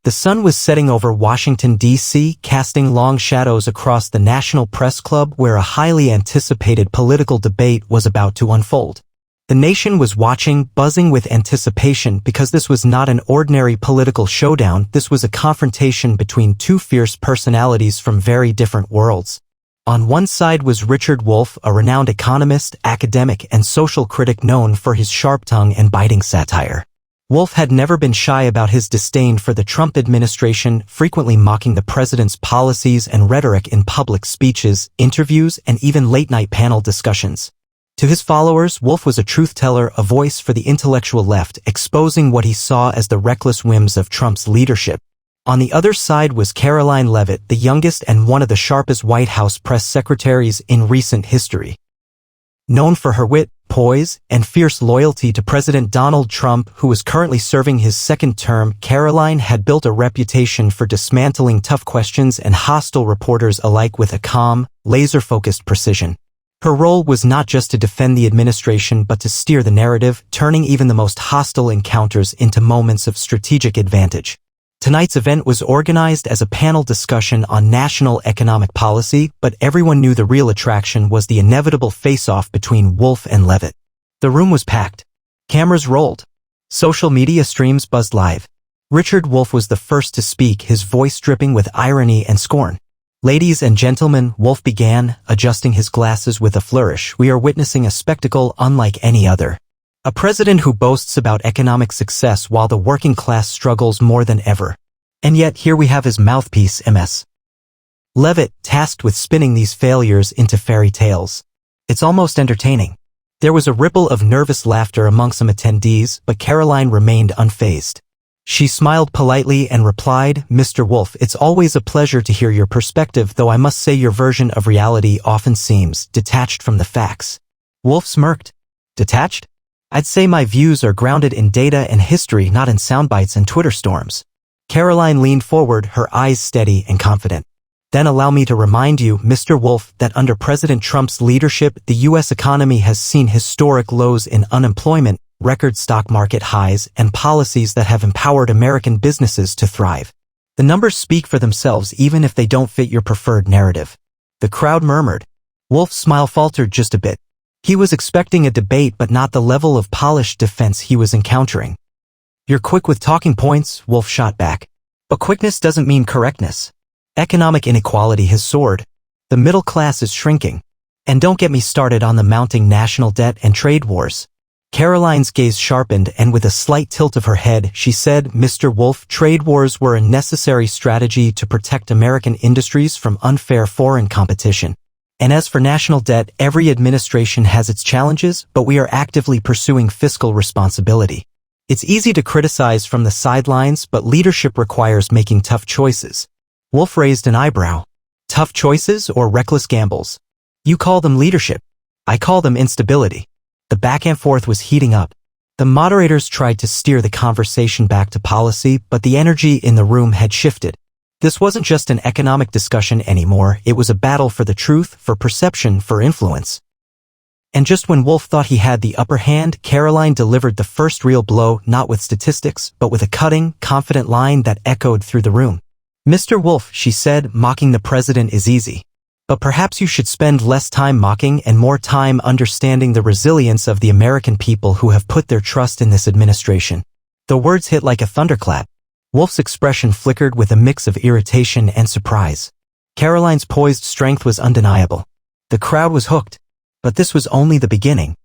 The sun was setting over Washington, D.C., casting long shadows across the National Press Club where a highly anticipated political debate was about to unfold. The nation was watching, buzzing with anticipation because this was not an ordinary political showdown, this was a confrontation between two fierce personalities from very different worlds. On one side was Richard Wolff, a renowned economist, academic, and social critic known for his sharp tongue and biting satire. Wolff had never been shy about his disdain for the Trump administration, frequently mocking the president's policies and rhetoric in public speeches, interviews, and even late-night panel discussions. To his followers, Wolff was a truth-teller, a voice for the intellectual left, exposing what he saw as the reckless whims of Trump's leadership. On the other side was Karoline Leavitt, the youngest and one of the sharpest White House press secretaries in recent history. Known for her wit, poise, and fierce loyalty to President Donald Trump, who was currently serving his second term, Karoline had built a reputation for dismantling tough questions and hostile reporters alike with a calm, laser-focused precision. Her role was not just to defend the administration but to steer the narrative, turning even the most hostile encounters into moments of strategic advantage. Tonight's event was organized as a panel discussion on national economic policy, but everyone knew the real attraction was the inevitable face-off between Wolff and Leavitt. The room was packed. Cameras rolled. Social media streams buzzed live. Richard Wolff was the first to speak, his voice dripping with irony and scorn. "Ladies and gentlemen," Wolff began, adjusting his glasses with a flourish, "we are witnessing a spectacle unlike any other. A president who boasts about economic success while the working class struggles more than ever. And yet here we have his mouthpiece, Ms. Leavitt, tasked with spinning these failures into fairy tales. It's almost entertaining." There was a ripple of nervous laughter among some attendees, but Karoline remained unfazed. She smiled politely and replied, "Mr. Wolff, it's always a pleasure to hear your perspective, though I must say your version of reality often seems detached from the facts." Wolff smirked. "Detached? I'd say my views are grounded in data and history, not in soundbites and Twitter storms." Karoline leaned forward, her eyes steady and confident. "Then allow me to remind you, Mr. Wolff, that under President Trump's leadership, the U.S. economy has seen historic lows in unemployment, record stock market highs, and policies that have empowered American businesses to thrive. The numbers speak for themselves even if they don't fit your preferred narrative." The crowd murmured. Wolff's smile faltered just a bit. He was expecting a debate but not the level of polished defense he was encountering. "You're quick with talking points," Wolff shot back. "But quickness doesn't mean correctness. Economic inequality has soared. The middle class is shrinking. And don't get me started on the mounting national debt and trade wars." Karoline's gaze sharpened, and with a slight tilt of her head, she said, "Mr. Wolff, trade wars were a necessary strategy to protect American industries from unfair foreign competition. And as for national debt, every administration has its challenges, but we are actively pursuing fiscal responsibility. It's easy to criticize from the sidelines, but leadership requires making tough choices." Wolff raised an eyebrow. "Tough choices or reckless gambles? You call them leadership. I call them instability." The back and forth was heating up. The moderators tried to steer the conversation back to policy, but the energy in the room had shifted. This wasn't just an economic discussion anymore, it was a battle for the truth, for perception, for influence. And just when Wolff thought he had the upper hand, Karoline delivered the first real blow, not with statistics, but with a cutting, confident line that echoed through the room. "Mr. Wolff," she said, "mocking the president is easy. But perhaps you should spend less time mocking and more time understanding the resilience of the American people who have put their trust in this administration." The words hit like a thunderclap. Wolff's expression flickered with a mix of irritation and surprise. Karoline's poised strength was undeniable. The crowd was hooked. But this was only the beginning.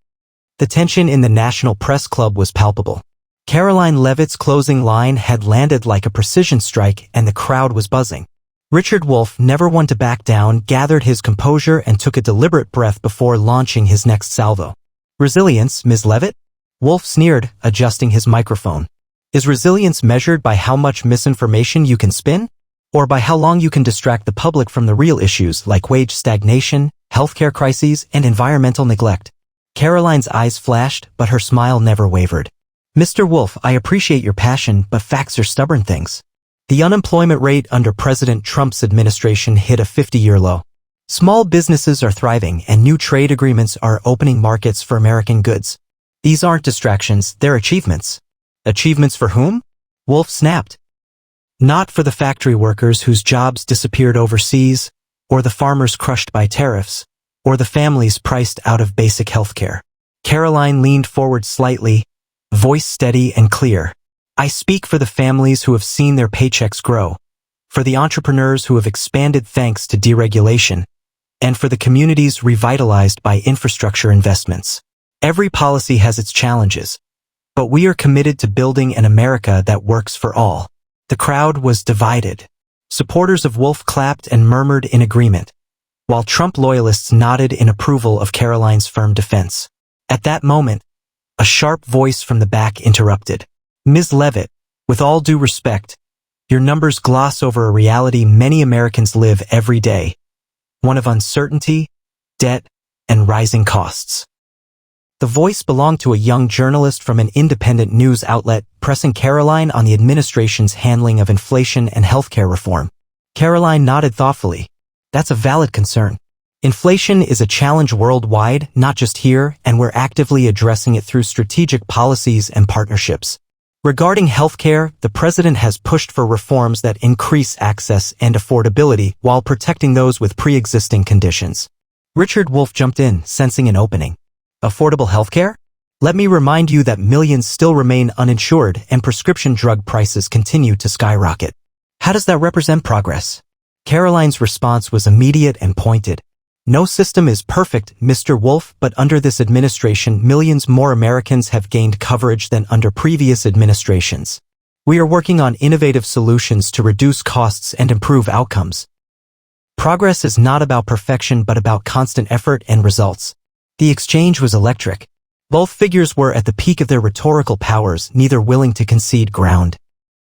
The tension in the National Press Club was palpable. Karoline Leavitt's closing line had landed like a precision strike, and the crowd was buzzing. Richard Wolff, never one to back down, gathered his composure and took a deliberate breath before launching his next salvo. "Resilience, Ms. Leavitt?" Wolff sneered, adjusting his microphone. "Is resilience measured by how much misinformation you can spin? Or by how long you can distract the public from the real issues like wage stagnation, healthcare crises, and environmental neglect?" Karoline's eyes flashed, but her smile never wavered. "Mr. Wolff, I appreciate your passion, but facts are stubborn things. The unemployment rate under President Trump's administration hit a 50-year low. Small businesses are thriving, and new trade agreements are opening markets for American goods. These aren't distractions, they're achievements." "Achievements for whom?" Wolff snapped. Not for the factory workers whose jobs disappeared overseas, or the farmers crushed by tariffs, or the families priced out of basic healthcare. Karoline leaned forward slightly, voice steady and clear. I speak for the families who have seen their paychecks grow, for the entrepreneurs who have expanded thanks to deregulation, and for the communities revitalized by infrastructure investments. Every policy has its challenges, but we are committed to building an America that works for all. The crowd was divided. Supporters of Wolff clapped and murmured in agreement, while Trump loyalists nodded in approval of Karoline's firm defense. At that moment, a sharp voice from the back interrupted. Ms. Leavitt, with all due respect, your numbers gloss over a reality many Americans live every day, one of uncertainty, debt, and rising costs. The voice belonged to a young journalist from an independent news outlet, pressing Karoline on the administration's handling of inflation and healthcare reform. Karoline nodded thoughtfully. That's a valid concern. Inflation is a challenge worldwide, not just here, and we're actively addressing it through strategic policies and partnerships. Regarding healthcare, the president has pushed for reforms that increase access and affordability while protecting those with pre-existing conditions. Richard Wolff jumped in, sensing an opening. Affordable healthcare? Let me remind you that millions still remain uninsured and prescription drug prices continue to skyrocket. How does that represent progress? Karoline's response was immediate and pointed. No system is perfect, Mr. Wolff, but under this administration, millions more Americans have gained coverage than under previous administrations. We are working on innovative solutions to reduce costs and improve outcomes. Progress is not about perfection but about constant effort and results. The exchange was electric. Both figures were at the peak of their rhetorical powers, neither willing to concede ground.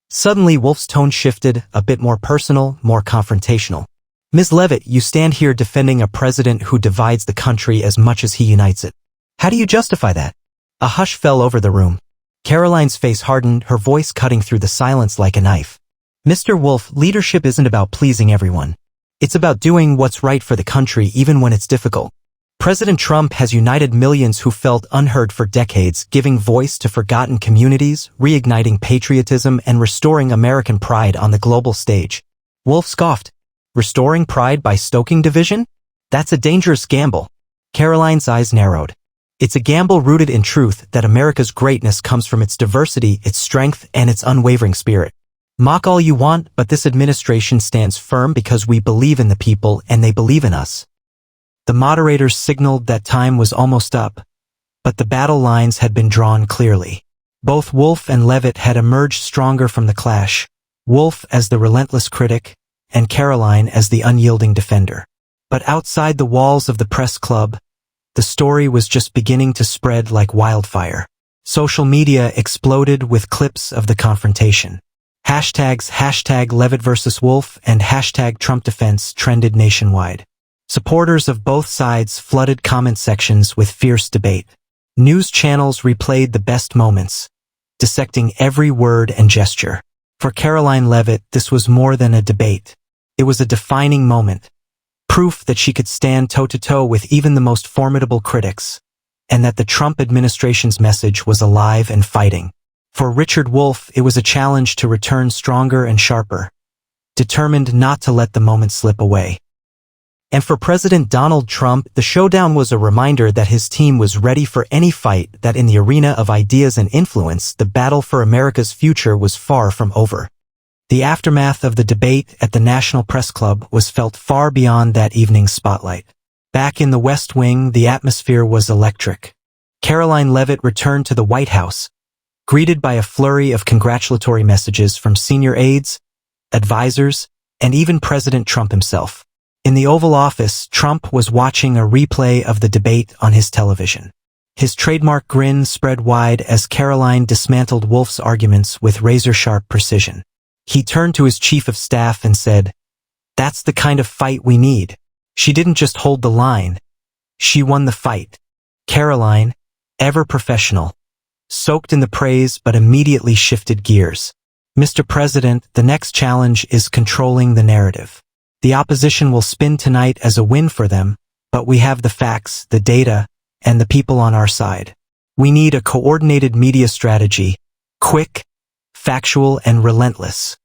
Suddenly, Wolff's tone shifted, a bit more personal, more confrontational. Ms. Leavitt, you stand here defending a president who divides the country as much as he unites it. How do you justify that? A hush fell over the room. Karoline's face hardened, her voice cutting through the silence like a knife. Mr. Wolff, leadership isn't about pleasing everyone. It's about doing what's right for the country even when it's difficult. President Trump has united millions who felt unheard for decades, giving voice to forgotten communities, reigniting patriotism, and restoring American pride on the global stage. Wolff scoffed. Restoring pride by stoking division? That's a dangerous gamble. Karoline's eyes narrowed. It's a gamble rooted in truth that America's greatness comes from its diversity, its strength, and its unwavering spirit. Mock all you want, but this administration stands firm because we believe in the people and they believe in us. The moderators signaled that time was almost up, but the battle lines had been drawn clearly. Both Wolff and Leavitt had emerged stronger from the clash, Wolff as the relentless critic, and Karoline as the unyielding defender. But outside the walls of the press club, the story was just beginning to spread like wildfire. Social media exploded with clips of the confrontation. Hashtags #Leavitt vs. Wolff and #Trump defense trended nationwide. Supporters of both sides flooded comment sections with fierce debate. News channels replayed the best moments, dissecting every word and gesture. For Karoline Leavitt, this was more than a debate. It was a defining moment, proof that she could stand toe-to-toe with even the most formidable critics, and that the Trump administration's message was alive and fighting. For Richard Wolff, it was a challenge to return stronger and sharper, determined not to let the moment slip away. And for President Donald Trump, the showdown was a reminder that his team was ready for any fight, that in the arena of ideas and influence, the battle for America's future was far from over. The aftermath of the debate at the National Press Club was felt far beyond that evening's spotlight. Back in the West Wing, the atmosphere was electric. Karoline Leavitt returned to the White House, greeted by a flurry of congratulatory messages from senior aides, advisors, and even President Trump himself. In the Oval Office, Trump was watching a replay of the debate on his television. His trademark grin spread wide as Karoline dismantled Wolff's arguments with razor-sharp precision. He turned to his chief of staff and said, "That's the kind of fight we need." She didn't just hold the line. She won the fight. Karoline, ever professional, soaked in the praise but immediately shifted gears. "Mr. President, the next challenge is controlling the narrative. The opposition will spin tonight as a win for them, but we have the facts, the data, and the people on our side. We need a coordinated media strategy, quick, factual, and relentless."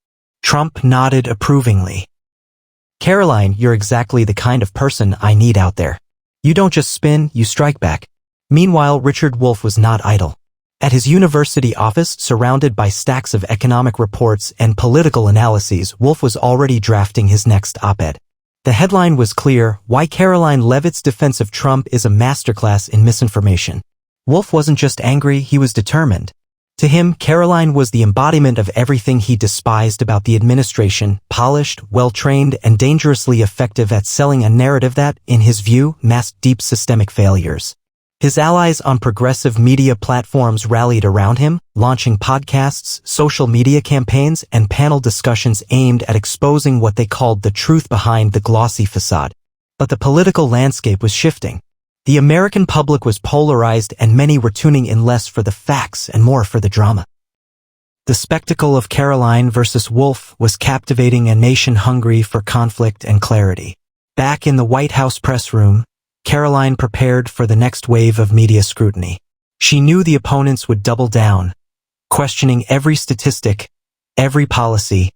Trump nodded approvingly. Karoline, you're exactly the kind of person I need out there. You don't just spin, you strike back. Meanwhile, Richard Wolff was not idle. At his university office, surrounded by stacks of economic reports and political analyses, Wolff was already drafting his next op-ed. The headline was clear: Why Karoline Leavitt's defense of Trump is a masterclass in misinformation. Wolff wasn't just angry, he was determined. To him, Karoline was the embodiment of everything he despised about the administration: polished, well-trained, and dangerously effective at selling a narrative that, in his view, masked deep systemic failures. His allies on progressive media platforms rallied around him, launching podcasts, social media campaigns, and panel discussions aimed at exposing what they called the truth behind the glossy facade. But the political landscape was shifting. The American public was polarized, and many were tuning in less for the facts and more for the drama. The spectacle of Karoline versus Wolff was captivating a nation hungry for conflict and clarity. Back in the White House press room, Karoline prepared for the next wave of media scrutiny. She knew the opponents would double down, questioning every statistic, every policy,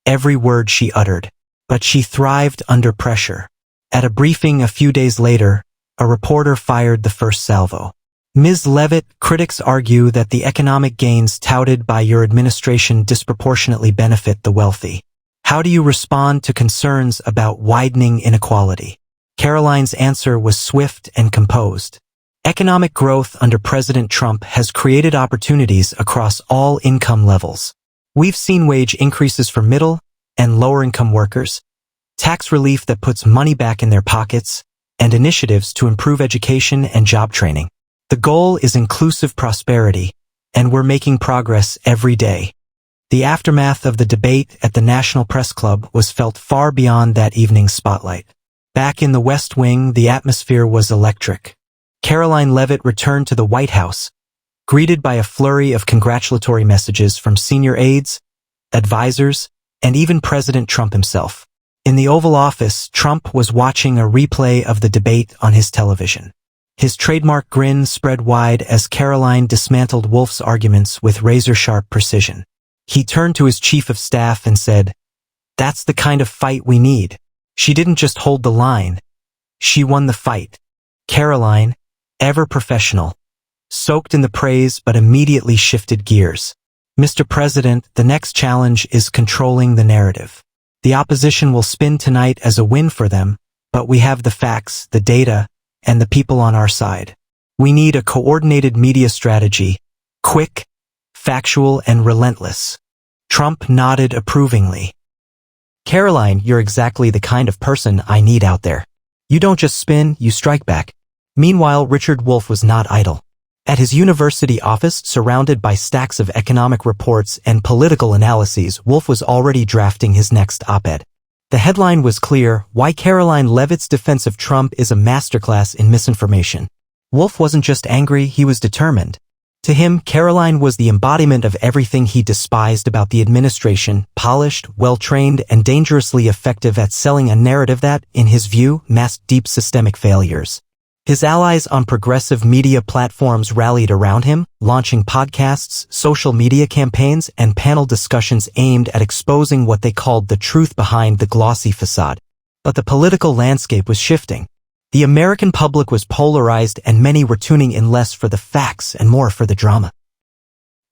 every word she uttered. But she thrived under pressure. At a briefing a few days later, a reporter fired the first salvo. Ms. Leavitt, critics argue that the economic gains touted by your administration disproportionately benefit the wealthy. How do you respond to concerns about widening inequality? Karoline's answer was swift and composed. Economic growth under President Trump has created opportunities across all income levels. We've seen wage increases for middle and lower-income workers, tax relief that puts money back in their pockets, and initiatives to improve education and job training. The goal is inclusive prosperity, and we're making progress every day. The aftermath of the debate at the National Press Club was felt far beyond that evening's spotlight. Back in the West Wing, the atmosphere was electric. Karoline Leavitt returned to the White House, greeted by a flurry of congratulatory messages from senior aides, advisors, and even President Trump himself. In the Oval Office, Trump was watching a replay of the debate on his television. His trademark grin spread wide as Karoline dismantled Wolff's arguments with razor-sharp precision. He turned to his chief of staff and said, "That's the kind of fight we need." She didn't just hold the line. She won the fight. Karoline, ever professional, soaked in the praise but immediately shifted gears. "Mr. President, the next challenge is controlling the narrative. The opposition will spin tonight as a win for them, but we have the facts, the data, and the people on our side. We need a coordinated media strategy, quick, factual, and relentless." Trump nodded approvingly. Karoline, you're exactly the kind of person I need out there. You don't just spin, you strike back. Meanwhile, Richard Wolff was not idle. At his university office, surrounded by stacks of economic reports and political analyses, Wolff was already drafting his next op-ed. The headline was clear: Why Karoline Leavitt's defense of Trump is a masterclass in misinformation. Wolff wasn't just angry, he was determined. To him, Karoline was the embodiment of everything he despised about the administration: polished, well-trained, and dangerously effective at selling a narrative that, in his view, masked deep systemic failures. His allies on progressive media platforms rallied around him, launching podcasts, social media campaigns, and panel discussions aimed at exposing what they called the truth behind the glossy facade. But the political landscape was shifting. The American public was polarized, and many were tuning in less for the facts and more for the drama.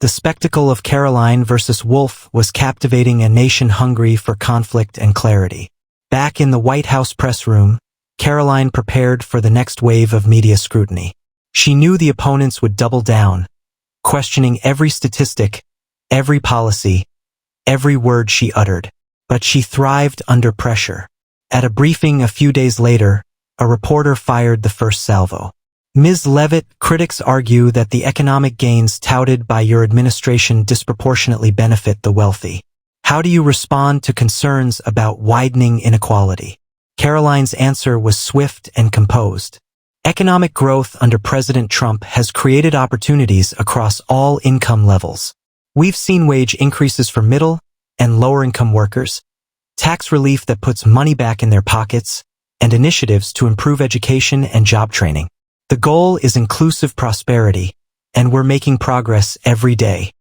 The spectacle of Karoline versus Wolff was captivating a nation hungry for conflict and clarity. Back in the White House press room, Karoline prepared for the next wave of media scrutiny. She knew the opponents would double down, questioning every statistic, every policy, every word she uttered. But she thrived under pressure. At a briefing a few days later, a reporter fired the first salvo. Ms. Leavitt, critics argue that the economic gains touted by your administration disproportionately benefit the wealthy. How do you respond to concerns about widening inequality? Karoline's answer was swift and composed. Economic growth under President Trump has created opportunities across all income levels. We've seen wage increases for middle and lower-income workers, tax relief that puts money back in their pockets, and initiatives to improve education and job training. The goal is inclusive prosperity, and we're making progress every day.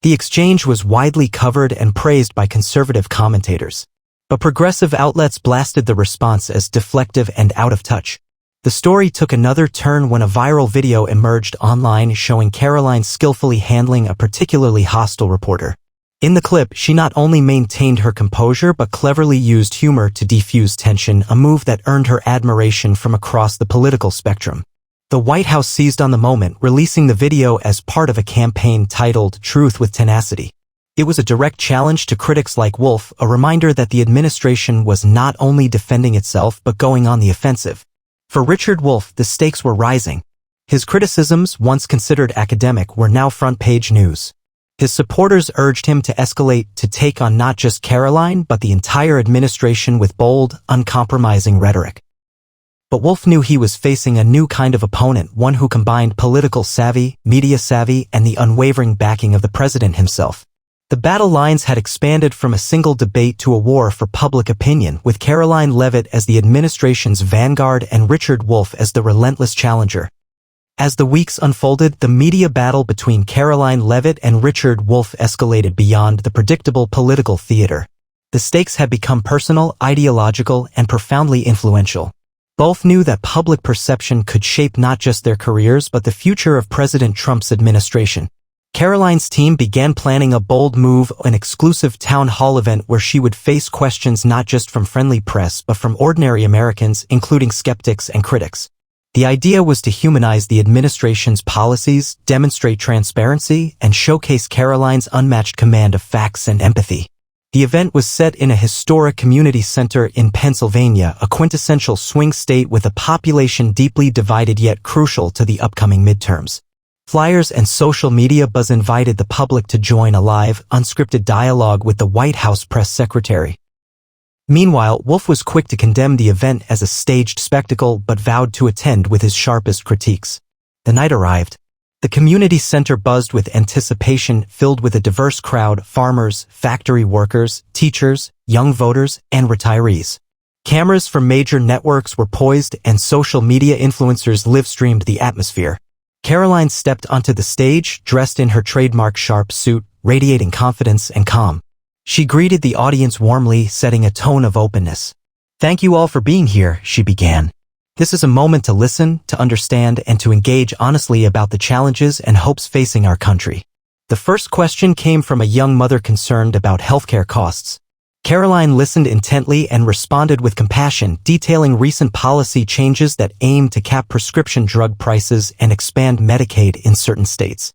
The exchange was widely covered and praised by conservative commentators. But progressive outlets blasted the response as deflective and out of touch. The story took another turn when a viral video emerged online showing Karoline skillfully handling a particularly hostile reporter. In the clip, she not only maintained her composure but cleverly used humor to defuse tension, a move that earned her admiration from across the political spectrum. The White House seized on the moment, releasing the video as part of a campaign titled Truth with Tenacity. It was a direct challenge to critics like Wolff, a reminder that the administration was not only defending itself but going on the offensive. For Richard Wolff, the stakes were rising. His criticisms, once considered academic, were now front-page news. His supporters urged him to escalate, to take on not just Karoline but the entire administration with bold, uncompromising rhetoric. But Wolff knew he was facing a new kind of opponent, one who combined political savvy, media savvy, and the unwavering backing of the president himself. The battle lines had expanded from a single debate to a war for public opinion, with Karoline Leavitt as the administration's vanguard and Richard Wolff as the relentless challenger. As the weeks unfolded, the media battle between Karoline Leavitt and Richard Wolff escalated beyond the predictable political theater. The stakes had become personal, ideological, and profoundly influential. Both knew that public perception could shape not just their careers but the future of President Trump's administration. Karoline's team began planning a bold move, an exclusive town hall event where she would face questions not just from friendly press but from ordinary Americans, including skeptics and critics. The idea was to humanize the administration's policies, demonstrate transparency, and showcase Karoline's unmatched command of facts and empathy. The event was set in a historic community center in Pennsylvania, a quintessential swing state with a population deeply divided yet crucial to the upcoming midterms. Flyers and social media buzz invited the public to join a live, unscripted dialogue with the White House press secretary. Meanwhile, Wolff was quick to condemn the event as a staged spectacle but vowed to attend with his sharpest critiques. The night arrived. The community center buzzed with anticipation, filled with a diverse crowd: farmers, factory workers, teachers, young voters, and retirees. Cameras from major networks were poised and social media influencers live-streamed the atmosphere. Karoline stepped onto the stage, dressed in her trademark sharp suit, radiating confidence and calm. She greeted the audience warmly, setting a tone of openness. "Thank you all for being here," she began. "This is a moment to listen, to understand, and to engage honestly about the challenges and hopes facing our country." The first question came from a young mother concerned about healthcare costs. Karoline listened intently and responded with compassion, detailing recent policy changes that aim to cap prescription drug prices and expand Medicaid in certain states.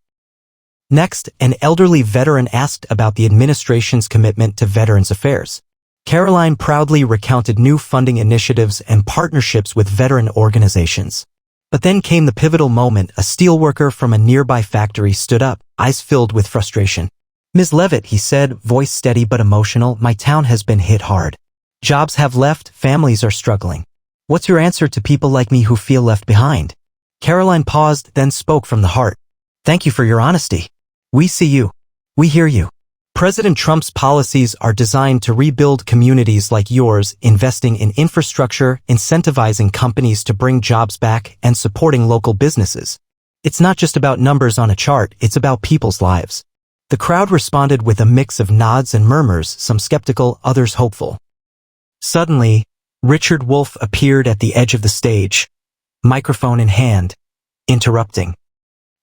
Next, an elderly veteran asked about the administration's commitment to Veterans Affairs. Karoline proudly recounted new funding initiatives and partnerships with veteran organizations. But then came the pivotal moment. A steelworker from a nearby factory stood up, eyes filled with frustration. "Ms. Leavitt," he said, voice steady but emotional, "my town has been hit hard. Jobs have left, families are struggling. What's your answer to people like me who feel left behind?" Karoline paused, then spoke from the heart. "Thank you for your honesty. We see you. We hear you. President Trump's policies are designed to rebuild communities like yours, investing in infrastructure, incentivizing companies to bring jobs back, and supporting local businesses. It's not just about numbers on a chart, it's about people's lives." The crowd responded with a mix of nods and murmurs, some skeptical, others hopeful. Suddenly, Richard Wolff appeared at the edge of the stage, microphone in hand, interrupting.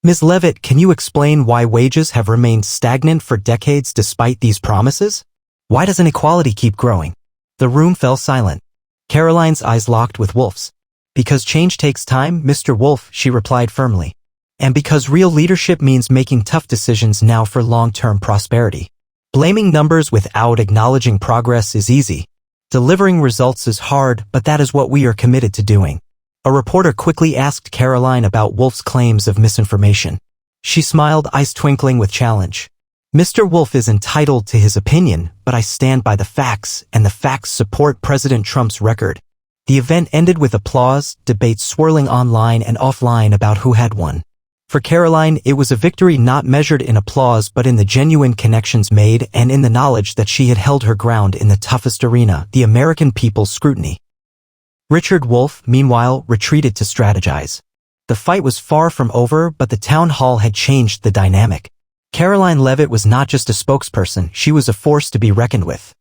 "Ms. Leavitt, can you explain why wages have remained stagnant for decades despite these promises? Why does inequality keep growing?" The room fell silent. Karoline's eyes locked with Wolff's. "Because change takes time, Mr. Wolff," she replied firmly. "And because real leadership means making tough decisions now for long-term prosperity. Blaming numbers without acknowledging progress is easy. Delivering results is hard, but that is what we are committed to doing." A reporter quickly asked Karoline about Wolff's claims of misinformation. She smiled, eyes twinkling with challenge. "Mr. Wolff is entitled to his opinion, but I stand by the facts, and the facts support President Trump's record." The event ended with applause, debates swirling online and offline about who had won. For Karoline, it was a victory not measured in applause but in the genuine connections made and in the knowledge that she had held her ground in the toughest arena, the American people's scrutiny. Richard Wolff, meanwhile, retreated to strategize. The fight was far from over, but the town hall had changed the dynamic. Karoline Leavitt was not just a spokesperson, she was a force to be reckoned with.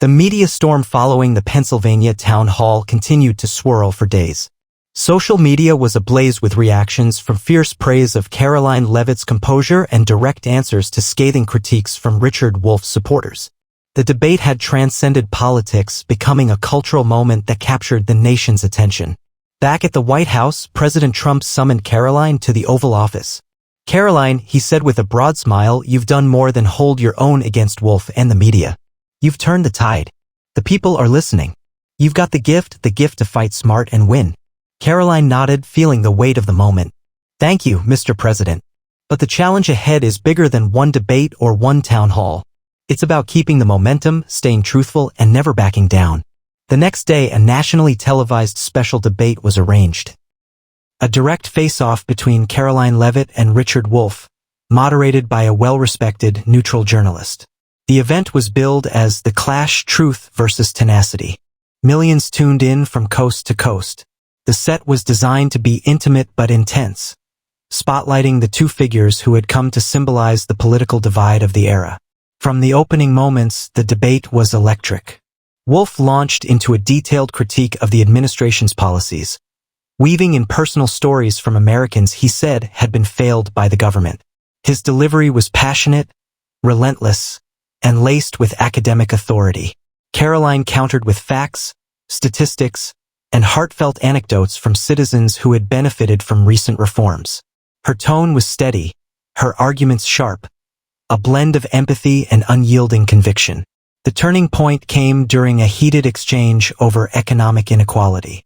The media storm following the Pennsylvania town hall continued to swirl for days. Social media was ablaze with reactions from fierce praise of Karoline Leavitt's composure and direct answers to scathing critiques from Richard Wolff's supporters. The debate had transcended politics, becoming a cultural moment that captured the nation's attention. Back at the White House, President Trump summoned Karoline to the Oval Office. "Karoline," he said with a broad smile, "you've done more than hold your own against Wolff and the media. You've turned the tide. The people are listening. You've got the gift to fight smart and win." Karoline nodded, feeling the weight of the moment. "Thank you, Mr. President. But the challenge ahead is bigger than one debate or one town hall. It's about keeping the momentum, staying truthful, and never backing down." The next day, a nationally televised special debate was arranged. A direct face-off between Karoline Leavitt and Richard Wolff, moderated by a well-respected, neutral journalist. The event was billed as The Clash: Truth versus Tenacity. Millions tuned in from coast to coast. The set was designed to be intimate but intense, spotlighting the two figures who had come to symbolize the political divide of the era. From the opening moments, the debate was electric. Wolff launched into a detailed critique of the administration's policies, weaving in personal stories from Americans he said had been failed by the government. His delivery was passionate, relentless, and laced with academic authority. Karoline countered with facts, statistics, and heartfelt anecdotes from citizens who had benefited from recent reforms. Her tone was steady, her arguments sharp, a blend of empathy and unyielding conviction. The turning point came during a heated exchange over economic inequality.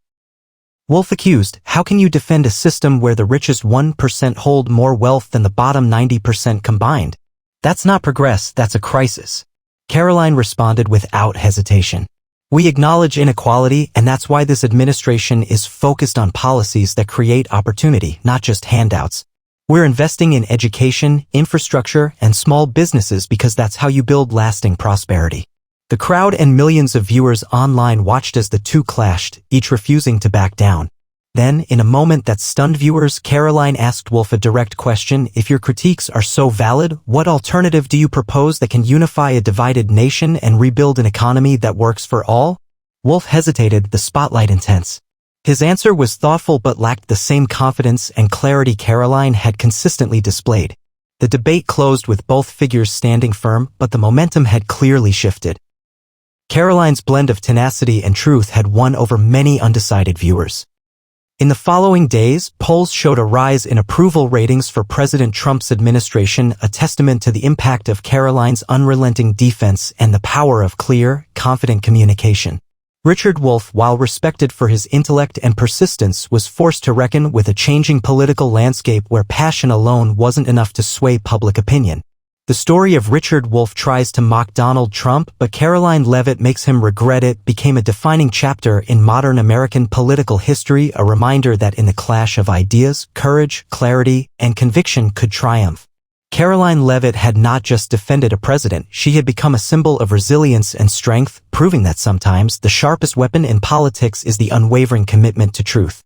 Wolff accused, "How can you defend a system where the richest 1% hold more wealth than the bottom 90% combined? That's not progress, that's a crisis." Karoline responded without hesitation. "We acknowledge inequality, and that's why this administration is focused on policies that create opportunity, not just handouts. We're investing in education, infrastructure, and small businesses because that's how you build lasting prosperity." The crowd and millions of viewers online watched as the two clashed, each refusing to back down. Then, in a moment that stunned viewers, Karoline asked Wolff a direct question: "If your critiques are so valid, what alternative do you propose that can unify a divided nation and rebuild an economy that works for all?" Wolff hesitated, the spotlight intense. His answer was thoughtful but lacked the same confidence and clarity Karoline had consistently displayed. The debate closed with both figures standing firm, but the momentum had clearly shifted. Karoline's blend of tenacity and truth had won over many undecided viewers. In the following days, polls showed a rise in approval ratings for President Trump's administration, a testament to the impact of Karoline's unrelenting defense and the power of clear, confident communication. Richard Wolff, while respected for his intellect and persistence, was forced to reckon with a changing political landscape where passion alone wasn't enough to sway public opinion. The story of Richard Wolff tries to mock Donald Trump, but Karoline Leavitt makes him regret it, became a defining chapter in modern American political history, a reminder that in the clash of ideas, courage, clarity, and conviction could triumph. Karoline Leavitt had not just defended a president, she had become a symbol of resilience and strength, proving that sometimes the sharpest weapon in politics is the unwavering commitment to truth.